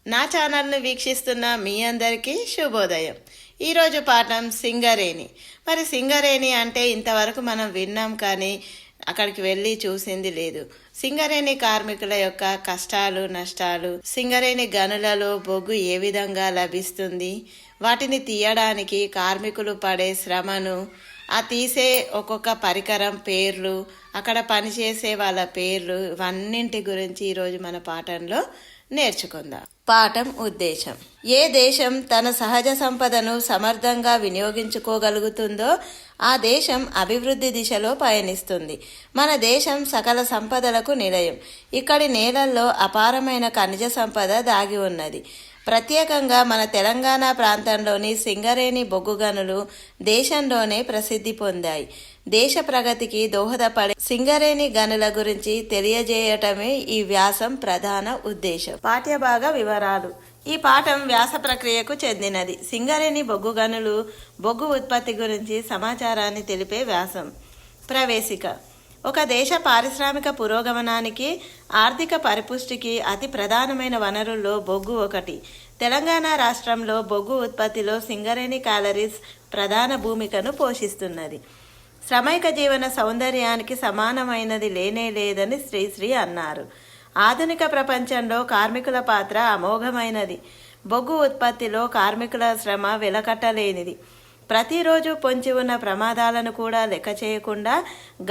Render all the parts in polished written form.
నా ఛానల్ను వీక్షిస్తున్న మీ అందరికీ శుభోదయం. ఈరోజు పాఠం సింగరేణి. మరి సింగరేణి అంటే ఇంతవరకు మనం విన్నాం, కానీ అక్కడికి వెళ్ళి చూసింది లేదు. సింగరేణి కార్మికుల యొక్క కష్టాలు నష్టాలు, సింగరేణి గనులలో బొగ్గు ఏ విధంగా లభిస్తుంది, వాటిని తీయడానికి కార్మికులు పడే శ్రమను, ఆ తీసే ఒక్కొక్క పరికరం పేర్లు, అక్కడ పనిచేసే వాళ్ళ పేర్లు, ఇవన్నింటి గురించి ఈరోజు మన పాఠంలో నేర్చుకుందాం. పాఠం ఉద్దేశం: ఏ దేశం తన సహజ సంపదను సమర్థంగా వినియోగించుకోగలుగుతుందో ఆ దేశం అభివృద్ధి దిశలో పయనిస్తుంది. మన దేశం సకల సంపదలకు నిలయం. ఇక్కడి నేలల్లో అపారమైన ఖనిజ సంపద దాగి ఉన్నది. ప్రత్యేకంగా మన తెలంగాణ ప్రాంతంలోని సింగరేణి బొగ్గు గనులు దేశంలోనే ప్రసిద్ధి పొందాయి. దేశ ప్రగతికి దోహదపడే సింగరేణి గనుల గురించి తెలియజేయటమే ఈ వ్యాసం ప్రధాన ఉద్దేశం. పాఠ్యభాగ వివరాలు. ఈ పాఠం వ్యాస ప్రక్రియకు చెందినది. సింగరేణి బొగ్గు గనులు బొగ్గు ఉత్పత్తి గురించి సమాచారాన్ని తెలిపే వ్యాసం. ప్రవేశిక. ఒక దేశ పారిశ్రామిక పురోగమనానికి, ఆర్థిక పరిపుష్టికి అతి ప్రధానమైన వనరుల్లో బొగ్గు ఒకటి. తెలంగాణ రాష్ట్రంలో బొగ్గు ఉత్పత్తిలో సింగరేణి క్యాలరీస్ ప్రధాన భూమికను పోషిస్తున్నది. శ్రమైక జీవన సౌందర్యానికి సమానమైనది లేనే లేదని శ్రీశ్రీ అన్నారు. ఆధునిక ప్రపంచంలో కార్మికుల పాత్ర అమోఘమైనది. బొగ్గు ఉత్పత్తిలో కార్మికుల శ్రమ వెలకట్టలేనిది. ప్రతిరోజు పొంచి ఉన్న ప్రమాదాలను కూడా లెక్క చేయకుండా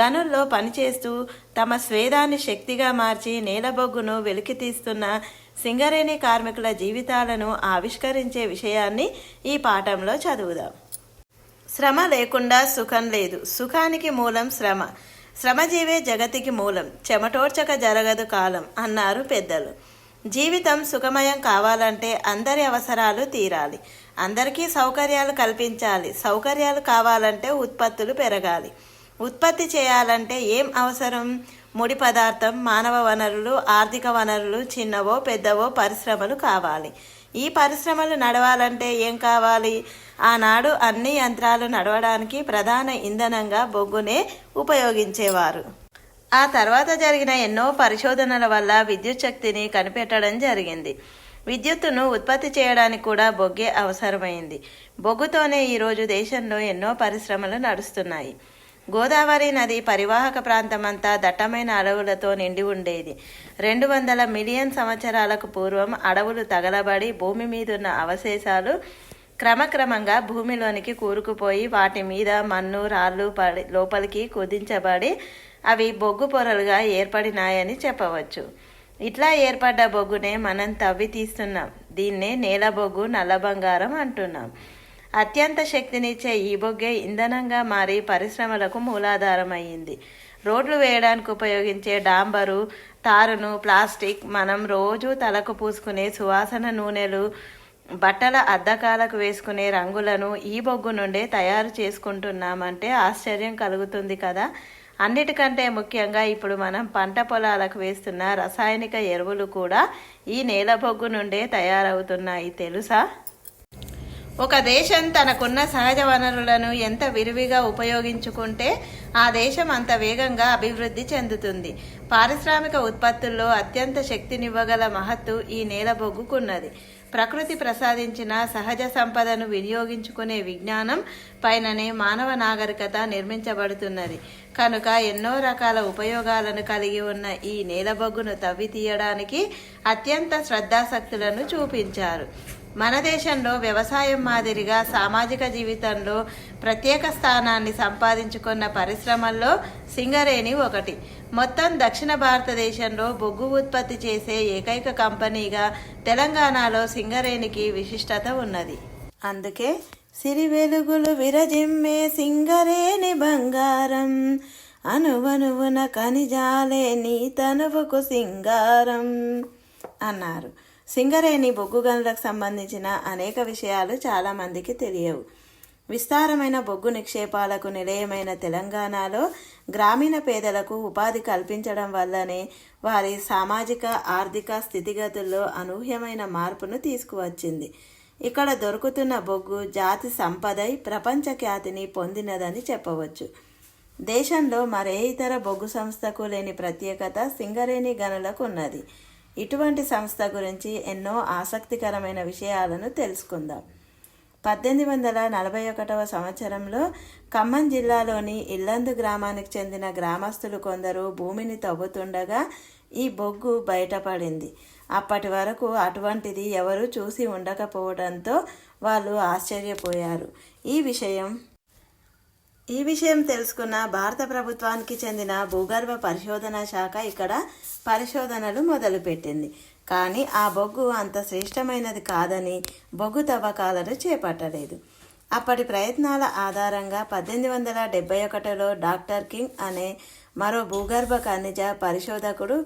గనుల్లో పనిచేస్తూ తమ స్వేదాన్ని శక్తిగా మార్చి నేలబొగ్గును వెలికితీస్తున్న సింగరేణి కార్మికుల జీవితాలను ఆవిష్కరించే విషయాన్ని ఈ పాఠంలో చదువుదాం. శ్రమ లేకుండా సుఖం లేదు. సుఖానికి మూలం శ్రమ. శ్రమజీవే జగతికి మూలం. చెమటోడ్చక జరగదు కాలం అన్నారు పెద్దలు. జీవితం సుఖమయం కావాలంటే అందరి అవసరాలు తీరాలి. అందరికీ సౌకర్యాలు కల్పించాలి. సౌకర్యాలు కావాలంటే ఉత్పత్తులు పెరగాలి. ఉత్పత్తి చేయాలంటే ఏం అవసరం? ముడి పదార్థం, మానవ వనరులు, ఆర్థిక వనరులు, చిన్నవో పెద్దవో పరిశ్రమలు కావాలి. ఈ పరిశ్రమలు నడవాలంటే ఏం కావాలి? ఆనాడు అన్ని యంత్రాలు నడవడానికి ప్రధాన ఇంధనంగా బొగ్గునే ఉపయోగించేవారు. ఆ తర్వాత జరిగిన ఎన్నో పరిశోధనల వల్ల విద్యుత్ శక్తిని కనిపెట్టడం జరిగింది. విద్యుత్తును ఉత్పత్తి చేయడానికి కూడా బొగ్గే అవసరమైంది. బొగ్గుతోనే ఈరోజు దేశంలో ఎన్నో పరిశ్రమలు నడుస్తున్నాయి. గోదావరి నది పరివాహక ప్రాంతమంతా దట్టమైన అడవులతో నిండి ఉండేది. 200 మిలియన్ సంవత్సరాలకు పూర్వం అడవులు తగలబడి భూమి మీదున్న అవశేషాలు క్రమక్రమంగా భూమిలోనికి కూరుకుపోయి వాటి మీద మన్ను రాళ్ళు పడి లోపలికి కుదించబడి అవి బొగ్గు పొరలుగా ఏర్పడినాయని చెప్పవచ్చు. ఇట్లా ఏర్పడ్డ బొగ్గునే మనం తవ్వి తీస్తున్నాం. దీన్నే నేల బొగ్గు, నల్ల బంగారం అంటున్నాం. అత్యంత శక్తినిచ్చే ఈ బొగ్గే ఇంధనంగా మారి పరిశ్రమలకు మూలాధారం అయ్యింది. రోడ్లు వేయడానికి ఉపయోగించే డాంబరు, తారును, ప్లాస్టిక్, మనం రోజు తలకు పూసుకునే సువాసన నూనెలు, బట్టల అద్దకాలకు వేసుకునే రంగులను ఈ బొగ్గు నుండే తయారు చేసుకుంటున్నామంటే ఆశ్చర్యం కలుగుతుంది కదా. అన్నిటికంటే ముఖ్యంగా ఇప్పుడు మనం పంట పొలాలకు వేస్తున్న రసాయనిక ఎరువులు కూడా ఈ నేల బొగ్గు నుండే తయారవుతున్నాయి తెలుసా? ఒక దేశం తనకున్న సహజ వనరులను ఎంత విరివిగా ఉపయోగించుకుంటే ఆ దేశం అంత వేగంగా అభివృద్ధి చెందుతుంది. పారిశ్రామిక ఉత్పత్తుల్లో అత్యంత శక్తినివ్వగల మహత్తు ఈ నేల బొగ్గుకున్నది. ప్రకృతి ప్రసాదించిన సహజ సంపదను వినియోగించుకునే విజ్ఞానం పైననే మానవ నాగరికత నిర్మించబడుతున్నది. కనుక ఎన్నో రకాల ఉపయోగాలను కలిగి ఉన్న ఈ నేలబొగ్గును తవ్వి తీయడానికి అత్యంత శ్రద్ధాశక్తులను చూపించారు. మన దేశంలో వ్యవసాయం మాదిరిగా సామాజిక జీవితంలో ప్రత్యేక స్థానాన్ని సంపాదించుకున్న పరిశ్రమల్లో సింగరేణి ఒకటి. మొత్తం దక్షిణ భారతదేశంలో బొగ్గు ఉత్పత్తి చేసే ఏకైక కంపెనీగా తెలంగాణలో సింగరేణికి విశిష్టత ఉన్నది. అందుకే సిరి వెలుగులు విరజిమ్మే సింగరేణి బంగారం, అనువనువున ఖనిజాలే నీ తనువుకు సింగారం అన్నారు. సింగరేణి బొగ్గు గనులకు సంబంధించిన అనేక విషయాలు చాలామందికి తెలియవు. విస్తారమైన బొగ్గు నిక్షేపాలకు నిలయమైన తెలంగాణలో గ్రామీణ పేదలకు ఉపాధి కల్పించడం వల్లనే వారి సామాజిక ఆర్థిక స్థితిగతుల్లో అనూహ్యమైన మార్పును తీసుకువచ్చింది. ఇక్కడ దొరుకుతున్న బొగ్గు జాతి సంపదై ప్రపంచ ఖ్యాతిని పొందినదని చెప్పవచ్చు. దేశంలో మరే ఇతర బొగ్గు సంస్థకు లేని ప్రత్యేకత సింగరేణి గనులకు ఉన్నది. ఇటువంటి సంస్థ గురించి ఎన్నో ఆసక్తికరమైన విషయాలను తెలుసుకుందాం. 1841వ సంవత్సరంలో ఖమ్మం జిల్లాలోని ఇల్లందు గ్రామానికి చెందిన గ్రామస్తులు కొందరు భూమిని తవ్వుతుండగా ఈ బొగ్గు బయటపడింది. అప్పటి వరకు అటువంటిది ఎవరూ చూసి ఉండకపోవడంతో వాళ్ళు ఆశ్చర్యపోయారు. ఈ విషయం తెలుసుకున్న భారత ప్రభుత్వానికి చెందిన భూగర్భ పరిశోధన శాఖ ఇక్కడ పరిశోధనలు మొదలుపెట్టింది. కానీ ఆ బొగ్గు అంత శ్రేష్టమైనది కాదని బొగ్గు తవ్వకాలను చేపట్టలేదు. అప్పటి ప్రయత్నాల ఆధారంగా 1871లో డాక్టర్ కింగ్ అనే మరో భూగర్భ ఖనిజ పరిశోధకుడు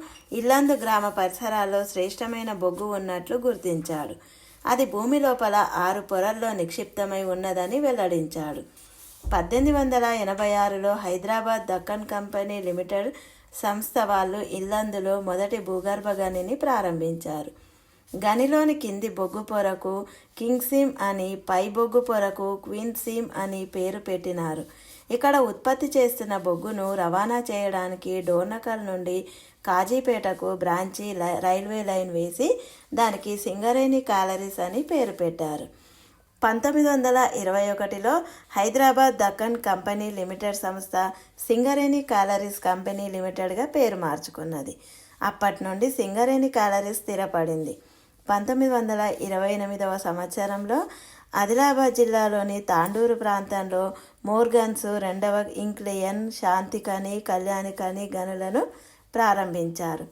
ఇల్లందు గ్రామ పరిసరాల్లో శ్రేష్టమైన బొగ్గు ఉన్నట్లు గుర్తించాడు. అది భూమి లోపల 6 పొరల్లో నిక్షిప్తమై ఉన్నదని వెల్లడించాడు. 1886లో హైదరాబాద్ దక్కన్ కంపెనీ లిమిటెడ్ సంస్థ వాళ్ళు ఇల్లందులో మొదటి భూగర్భ గనిని ప్రారంభించారు. గనిలోని కింది బొగ్గు పొరకు కింగ్ సీమ్ అని, పై బొగ్గు పొరకు క్వీన్ సీమ్ అని పేరు పెట్టినారు. ఇక్కడ ఉత్పత్తి చేస్తున్న బొగ్గును రవాణా చేయడానికి డోర్నకల్ నుండి కాజీపేటకు బ్రాంచి రైల్వే లైన్ వేసి దానికి సింగరేణి కాలరీస్ అని పేరు పెట్టారు. 1921లో హైదరాబాద్ దక్కన్ కంపెనీ లిమిటెడ్ సంస్థ సింగరేణి కాలరీస్ కంపెనీ లిమిటెడ్గా పేరు మార్చుకున్నది. అప్పటి నుండి సింగరేణి కాలరీస్ స్థిరపడింది. 1928వ సంవత్సరంలో ఆదిలాబాద్ జిల్లాలోని తాండూరు ప్రాంతంలో మోర్గన్స్ రెండవ ఇంక్లియన్, శాంతికని, కళ్యాణికని గనులను ప్రారంభించారు.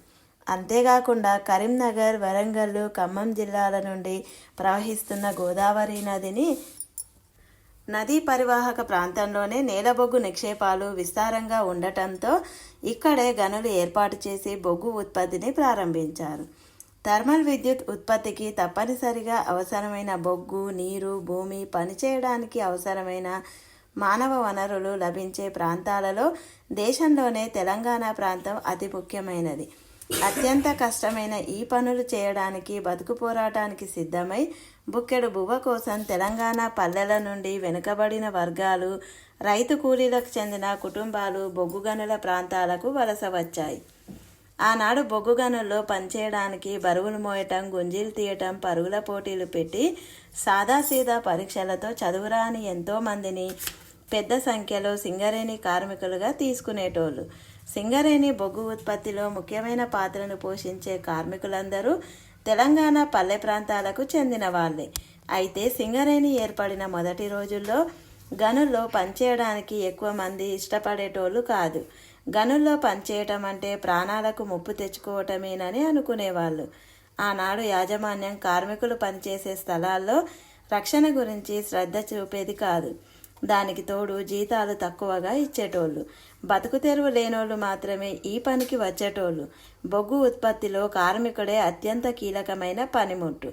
అంతేకాకుండా కరీంనగర్, వరంగల్, ఖమ్మం జిల్లాల నుండి ప్రవహిస్తున్న గోదావరి నదీ పరివాహక ప్రాంతంలోనే నేలబొగ్గు నిక్షేపాలు విస్తారంగా ఉండటంతో ఇక్కడే గనులు ఏర్పాటు చేసి బొగ్గు ఉత్పత్తిని ప్రారంభించారు. థర్మల్ విద్యుత్ ఉత్పత్తికి తప్పనిసరిగా అవసరమైన బొగ్గు, నీరు, భూమి, పనిచేయడానికి అవసరమైన మానవ వనరులు లభించే ప్రాంతాలలో దేశంలోనే తెలంగాణ ప్రాంతం అతి ముఖ్యమైనది. అత్యంత కష్టమైన ఈ పనులు చేయడానికి బతుకు పోరాటానికి సిద్ధమై బుక్కెడు బువ్వ కోసం తెలంగాణ పల్లెల నుండి వెనుకబడిన వర్గాలు, రైతు కూలీలకు చెందిన కుటుంబాలు బొగ్గు గనుల ప్రాంతాలకు వలస వచ్చాయి. ఆనాడు బొగ్గు గనుల్లో పనిచేయడానికి బరువులు మోయటం, గుంజీలు తీయటం, పరుగుల పోటీలు పెట్టి సాదాసీదా పరీక్షలతో చదువురాని ఎంతోమందిని పెద్ద సంఖ్యలో సింగరేణి కార్మికులుగా తీసుకునేటోళ్ళు. సింగరేణి బొగ్గు ఉత్పత్తిలో ముఖ్యమైన పాత్రను పోషించే కార్మికులందరూ తెలంగాణ పల్లె ప్రాంతాలకు చెందిన వాళ్ళే. అయితే సింగరేణి ఏర్పడిన మొదటి రోజుల్లో గనుల్లో పనిచేయడానికి ఎక్కువ మంది ఇష్టపడేటోళ్ళు కాదు. గనుల్లో పనిచేయటం అంటే ప్రాణాలకు ముప్పు తెచ్చుకోవటమేనని అనుకునేవాళ్ళు. ఆనాడు యాజమాన్యం కార్మికులు పనిచేసే స్థలాల్లో రక్షణ గురించి శ్రద్ధ చూపేది కాదు. దానికి తోడు జీతాలు తక్కువగా ఇచ్చేటోళ్ళు. బతుకు తెరువు లేనోళ్ళు మాత్రమే ఈ పనికి వచ్చేటోళ్ళు. బొగ్గు ఉత్పత్తిలో కార్మికుడే అత్యంత కీలకమైన పనిముట్టు.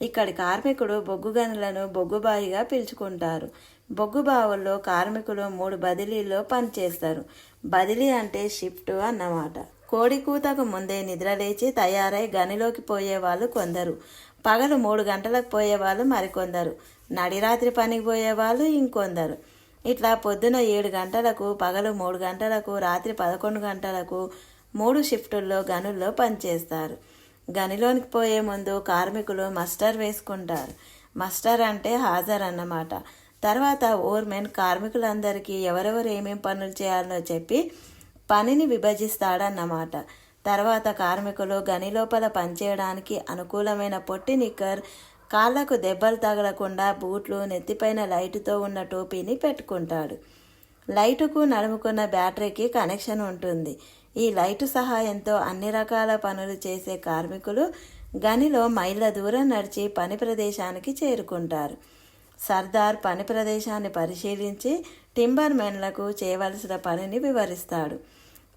ఇక్కడి కార్మికుడు బొగ్గు గనులను బొగ్గుబాయిగా పిలుచుకుంటారు. బొగ్గు బావుల్లో కార్మికులు 3 బదిలీల్లో పనిచేస్తారు. బదిలీ అంటే షిఫ్ట్ అన్నమాట. కోడికూతకు ముందే నిద్రలేచి తయారై గనిలోకి పోయేవాళ్ళు కొందరు, పగలు 3 గంటలకు పోయేవాళ్ళు మరికొందరు, నడిరాత్రి పనికి పోయేవాళ్ళు ఇంకొందరు. ఇట్లా పొద్దున 7 గంటలకు, పగలు 3 గంటలకు, రాత్రి 11 గంటలకు 3 షిఫ్టుల్లో గనుల్లో పనిచేస్తారు. గనిలోనికి పోయే ముందు కార్మికులు మస్టర్ వేసుకుంటారు. మస్టర్ అంటే హాజరు అన్నమాట. తర్వాత ఓర్మెన్ కార్మికులందరికీ ఎవరెవరు ఏమేం పనులు చేయాలో చెప్పి పనిని విభజిస్తాడన్నమాట. తర్వాత కార్మికులు గని లోపల పనిచేయడానికి అనుకూలమైన పొట్టి నిక్కర్, కాళ్లకు దెబ్బలు తగలకుండా బూట్లు, నెత్తిపైన లైటుతో ఉన్న టోపీని పెట్టుకుంటాడు. లైటుకు నడుముకున్న బ్యాటరీకి కనెక్షన్ ఉంటుంది. ఈ లైటు సహాయంతో అన్ని రకాల పనులు చేసే కార్మికులు గనిలో మైళ్ళ దూరం నడిచి పని ప్రదేశానికి చేరుకుంటారు. సర్దార్ పని ప్రదేశాన్ని పరిశీలించి టింబర్ మెన్లకు చేయవలసిన పనిని వివరిస్తాడు.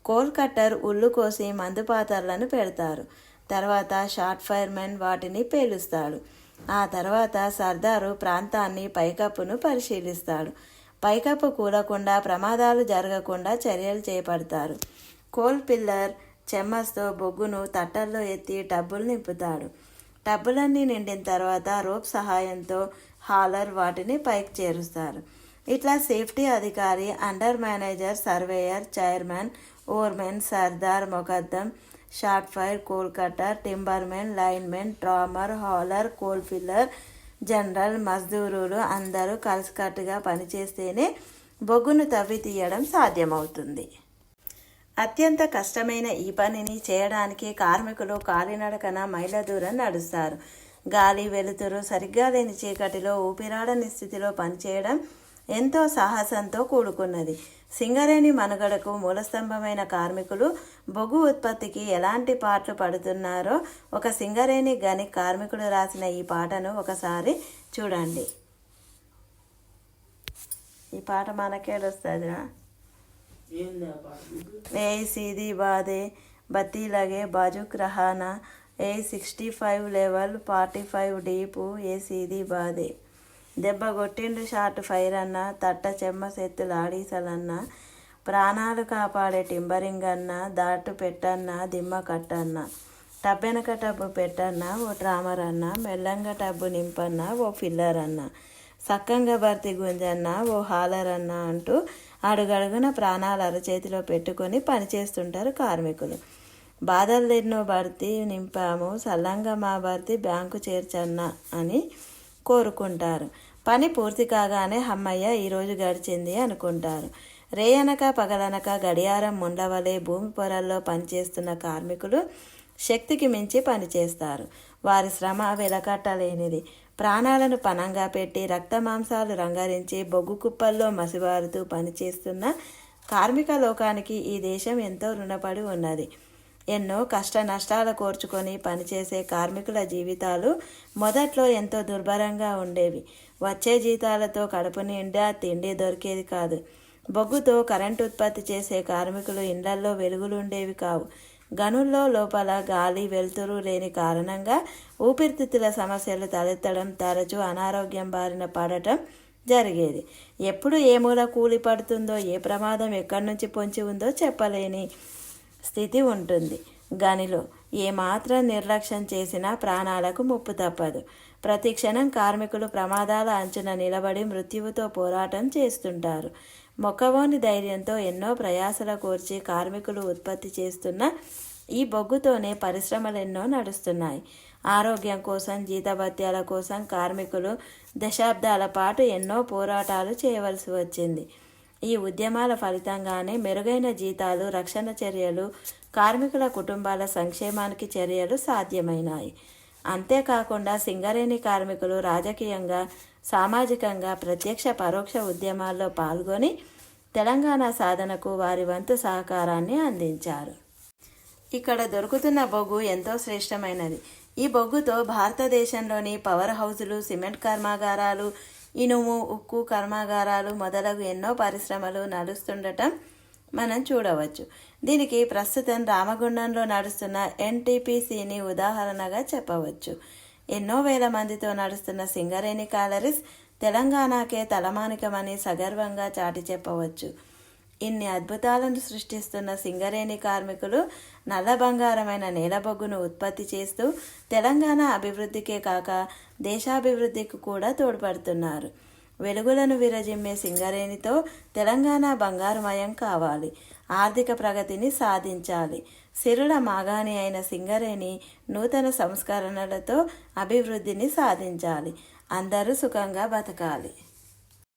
కోల్ కట్టర్ ఉల్లు కోసి మందు పాత్రలను పెడతారు. తర్వాత షార్ట్ ఫైర్ మెన్ వాటిని పేలుస్తాడు. ఆ తర్వాత సర్దారు ప్రాంతాన్ని పైకప్పును పరిశీలిస్తాడు. పైకప్పు కూలకుండా ప్రమాదాలు జరగకుండా చర్యలు చేపడతారు. కోల్ పిల్లర్ చెమ్మస్తో బొగ్గును తట్టల్లో ఎత్తి టబ్బులు నింపుతాడు. టబ్బులన్నీ నిండిన తర్వాత రోప్ సహాయంతో హాలర్ వాటిని పైకి చేరుస్తారు. ఇట్లా సేఫ్టీ అధికారి, under manager, surveyor, chairman, overman, సర్దార్, మొకద్దం, shot fire, coal cutter, timbermen, linemen, trammer, hauler, coal filler, general, మజ్దూరులు అందరూ కలిసికట్టుగా పనిచేస్తేనే బొగ్గును తవ్వి తీయడం సాధ్యమవుతుంది. అత్యంత కష్టమైన ఈ పనిని చేయడానికి కార్మికులు కాలినడకన మైళ్ళ దూరం నడుస్తారు. గాలి, వెలుతురు సరిగ్గా లేని చీకటిలో ఊపిరాడని స్థితిలో పనిచేయడం ఎంతో సాహసంతో కూడుకున్నది. సింగరేణి మనుగడకు మూలస్తంభమైన కార్మికులు బొగ్గు ఉత్పత్తికి ఎలాంటి పాటలు పడుతున్నారో ఒక సింగరేణి గని కార్మికుడు రాసిన ఈ పాటను ఒకసారి చూడండి. ఈ పాట మనకేడొస్తుందిరా? ఏ సీదీ బాదే బత్తి లగే బాజుక్ రహానా, ఏ 65 లెవెల్ 45 డీపు, ఏ సీదీ బాదే. దెబ్బ కొట్టిండు షార్ట్ ఫైర్ అన్న, తట్ట చెమ్మ సెత్తులు ఆడీసలన్న, ప్రాణాలు కాపాడే టింబరింగ్ అన్న, దాటు పెట్టన్న దిమ్మ కట్టన్న, టబ్బెనక టబ్బు పెట్టన్న ఓ ట్రామర్ అన్న, మెల్లంగా టబ్బు నింపన్న ఓ ఫిల్లర్ అన్న, సక్కంగా భర్తీ గుంజన్న ఓ హాలర్ అన్న అంటూ అడుగడుగున ప్రాణాలు అరచేతిలో పెట్టుకొని పనిచేస్తుంటారు కార్మికులు. బాధలు ఎన్నో భర్తీ నింపాము, సల్లంగా మా భర్తీ బ్యాంకు చేర్చన్నా అని కోరుకుంటారు. పని పూర్తి కాగానే అమ్మయ్య ఈరోజు గడిచింది అనుకుంటారు. రేయనక పగలనక గడియారం ముండవలే భూమి పొరల్లో పనిచేస్తున్న కార్మికులు శక్తికి మించి పనిచేస్తారు. వారి శ్రమ వెలకట్టలేనిది. ప్రాణాలను పణంగా పెట్టి రక్తమాంసాలు రంగరించి బొగ్గు కుప్పల్లో మసిబారుతూ పనిచేస్తున్న కార్మిక లోకానికి ఈ దేశం ఎంతో రుణపడి ఉన్నది. ఎన్నో కష్ట నష్టాలు కోర్చుకొని పనిచేసే కార్మికుల జీవితాలు మొదట్లో ఎంతో దుర్భరంగా ఉండేవి. వచ్చే జీతాలతో కడుపు నిండా తిండి దొరికేది కాదు. బొగ్గుతో కరెంటు ఉత్పత్తి చేసే కార్మికులు ఇళ్లల్లో వెలుగులు ఉండేవి కావు. గనుల్లో లోపల గాలి, వెలుతురు లేని కారణంగా ఊపిరితిత్తుల సమస్యలు తలెత్తడం, తరచూ అనారోగ్యం బారిన పడటం జరిగేది. ఎప్పుడు ఏ మూల కూలి పడుతుందో, ఏ ప్రమాదం ఎక్కడి నుంచి పొంచి ఉందో చెప్పలేని స్థితి ఉంటుంది. గనిలో ఏమాత్రం నిర్లక్ష్యం చేసినా ప్రాణాలకు ముప్పు తప్పదు. ప్రతి క్షణం కార్మికులు ప్రమాదాల అంచున నిలబడి మృత్యువుతో పోరాటం చేస్తుంటారు. మొక్కవోని ధైర్యంతో ఎన్నో ప్రయాసల కోర్చి కార్మికులు ఉత్పత్తి చేస్తున్న ఈ బొగ్గుతోనే పరిశ్రమలెన్నో నడుస్తున్నాయి. ఆరోగ్యం కోసం, జీతభత్యాల కోసం కార్మికులు దశాబ్దాల పాటు ఎన్నో పోరాటాలు చేయవలసి వచ్చింది. ఈ ఉద్యమాల ఫలితంగానే మెరుగైన జీతాలు, రక్షణ చర్యలు, కార్మికుల కుటుంబాల సంక్షేమానికి చర్యలు సాధ్యమైనాయి. అంతేకాకుండా సింగరేణి కార్మికులు రాజకీయంగా, సామాజికంగా ప్రత్యక్ష పరోక్ష ఉద్యమాల్లో పాల్గొని తెలంగాణ సాధనకు వారి వంతు సహకారాన్ని అందించారు. ఇక్కడ దొరుకుతున్న బొగ్గు ఎంతో శ్రేష్టమైనది. ఈ బొగ్గుతో భారతదేశంలోని పవర్ హౌజులు, సిమెంట్ కర్మాగారాలు, ఇనుము, ఉక్కు కర్మాగారాలు మొదలగు ఎన్నో పరిశ్రమలు నడుస్తుండటం మనం చూడవచ్చు. దీనికి ప్రస్తుతం రామగుండంలో నడుస్తున్న ఎన్టీపీసీని ఉదాహరణగా చెప్పవచ్చు. ఎన్నో వేల మందితో నడుస్తున్న సింగరేణి కాలరీస్ తెలంగాణకే తలమానికమని సగర్వంగా చాటి చెప్పవచ్చు. ఇన్ని అద్భుతాలను సృష్టిస్తున్న సింగరేణి కార్మికులు నల్ల బంగారమైన నేలబొగ్గును ఉత్పత్తి చేస్తూ తెలంగాణ అభివృద్ధికే కాక దేశాభివృద్ధికి కూడా తోడ్పడుతున్నారు. వెలుగులను విరజిమ్మే సింగరేణితో తెలంగాణ బంగారుమయం కావాలి. ఆర్థిక ప్రగతిని సాధించాలి. సిరుల మాగాణి అయిన సింగరేణి నూతన సంస్కరణలతో అభివృద్ధిని సాధించాలి. అందరూ సుఖంగా బతకాలి.